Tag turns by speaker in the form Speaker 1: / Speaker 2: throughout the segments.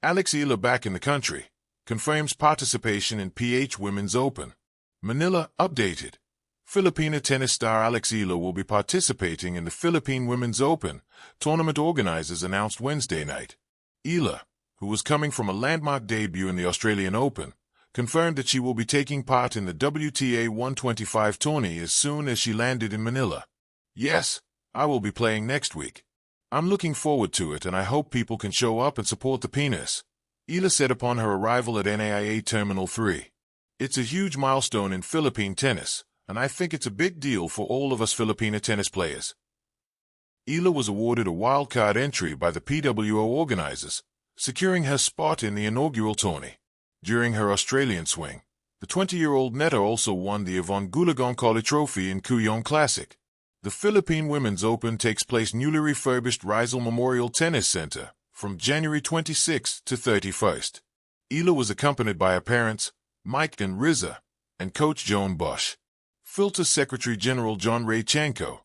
Speaker 1: Eala back in the country, confirms participation in PH Women's Open. Manila, updated. Filipina tennis star Eala will be participating in the Philippine Women's Open, tournament organizers announced Wednesday night. Eala, who was coming from a landmark debut in the Australian Open, confirmed that she will be taking part in the WTA 125 tourney as soon as she landed in Manila. "Yes, I will be playing next week. I'm looking forward to it and I hope people can show up and support the penis," Eala said upon her arrival at NAIA Terminal 3. "It's a huge milestone in Philippine tennis, and I think it's a big deal for all of us Filipina tennis players." Eala was awarded a wildcard entry by the PWO organizers, securing her spot in the inaugural tourney. During her Australian swing, the 20-year-old netter also won the Yvonne Goolagong Trophy in Kuyong Classic. The Philippine Women's Open takes place newly refurbished Rizal Memorial Tennis Center from January 26 to 31st. Eala was accompanied by her parents, Mike and Riza, and coach Joan Bosch. Filter Secretary General John Ray Chanko,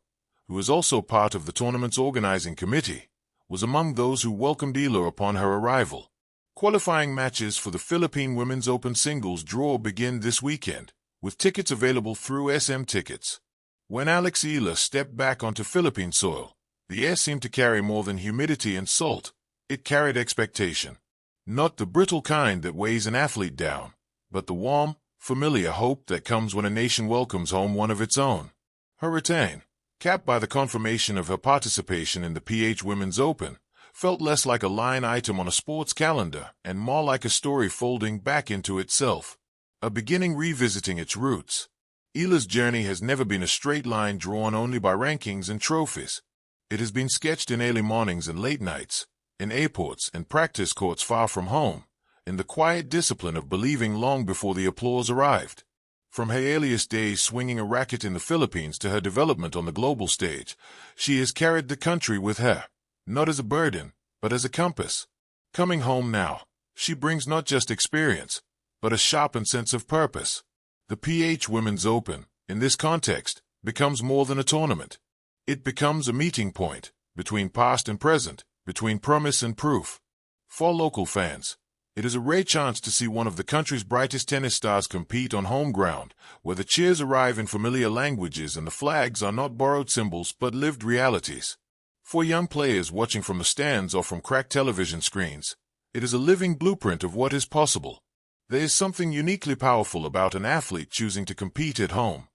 Speaker 1: who is also part of the tournament's organizing committee, was among those who welcomed Eala upon her arrival. Qualifying matches for the Philippine Women's Open singles draw begin this weekend, with tickets available through SM Tickets. When Eala stepped back onto Philippine soil, the air seemed to carry more than humidity and salt. It carried expectation. Not the brittle kind that weighs an athlete down, but the warm, familiar hope that comes when a nation welcomes home one of its own. Her return, capped by the confirmation of her participation in the PH Women's Open, felt less like a line item on a sports calendar and more like a story folding back into itself, a beginning revisiting its roots. Eala's journey has never been a straight line drawn only by rankings and trophies. It has been sketched in early mornings and late nights, in airports and practice courts far from home, in the quiet discipline of believing long before the applause arrived. From her earliest days swinging a racket in the Philippines to her development on the global stage, she has carried the country with her, not as a burden, but as a compass. Coming home now, she brings not just experience, but a sharpened sense of purpose. The PH Women's Open, in this context, becomes more than a tournament. It becomes a meeting point, between past and present, between promise and proof. For local fans, it is a rare chance to see one of the country's brightest tennis stars compete on home ground, where the cheers arrive in familiar languages and the flags are not borrowed symbols but lived realities. For young players watching from the stands or from cracked television screens, it is a living blueprint of what is possible. There is something uniquely powerful about an athlete choosing to compete at home.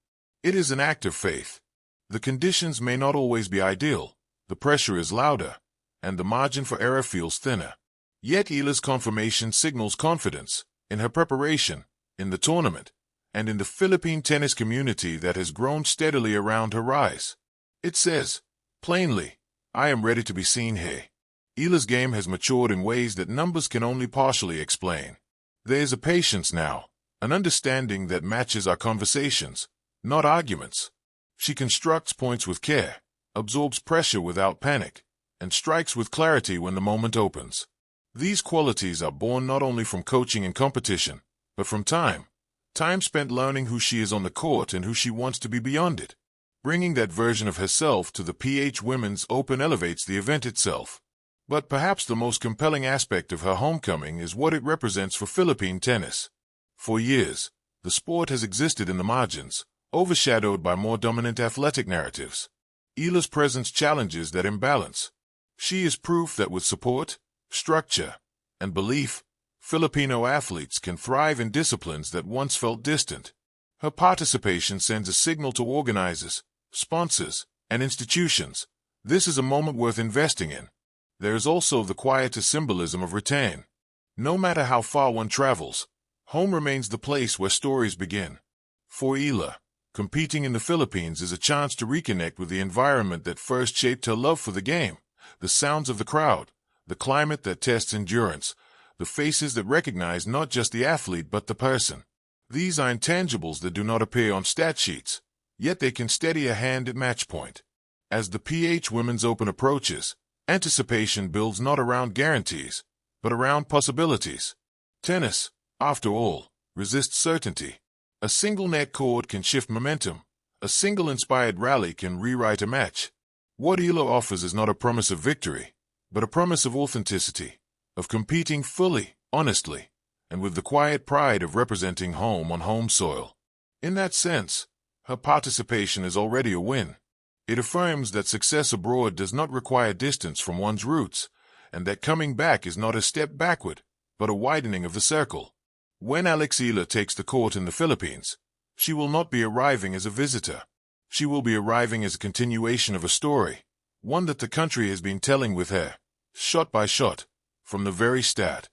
Speaker 1: It is an act of faith. The conditions may not always be ideal, the pressure is louder, and the margin for error feels thinner. Yet Eala's confirmation signals confidence in her preparation, in the tournament, and in the Philippine tennis community that has grown steadily around her rise. It says, plainly, "I am ready to be seen here." Eala's game has matured in ways that numbers can only partially explain. There is a patience now, an understanding that matches our conversations, not arguments. She constructs points with care, absorbs pressure without panic, and strikes with clarity when the moment opens. These qualities are born not only from coaching and competition, but from time spent learning who she is on the court and who she wants to be beyond it. Bringing that version of herself to the PH Women's Open elevates the event itself. But perhaps the most compelling aspect of her homecoming is what it represents for Philippine tennis. For years, the sport has existed in the margins, overshadowed by more dominant athletic narratives. Eala's presence challenges that imbalance. She is proof that with support, structure, and belief, Filipino athletes can thrive in disciplines that once felt distant. Her participation sends a signal to organizers, sponsors, and institutions. This is a moment worth investing in. There is also the quieter symbolism of return. No matter how far one travels, home remains the place where stories begin. For Eala, competing in the Philippines is a chance to reconnect with the environment that first shaped her love for the game, the sounds of the crowd, the climate that tests endurance, the faces that recognize not just the athlete but the person. These are intangibles that do not appear on stat sheets, yet they can steady a hand at match point. As the PH Women's Open approaches, anticipation builds not around guarantees, but around possibilities. Tennis, after all, resists certainty. A single net chord can shift momentum. A single inspired rally can rewrite a match. What Eala offers is not a promise of victory, but a promise of authenticity. of competing fully, honestly, and with the quiet pride of representing home on home soil. In that sense, her participation is already a win. It affirms that success abroad does not require distance from one's roots, and that coming back is not a step backward, but a widening of the circle. When Eala takes the court in the Philippines, she will not be arriving as a visitor. She will be arriving as a continuation of a story, one that the country has been telling with her, shot by shot, from the very start.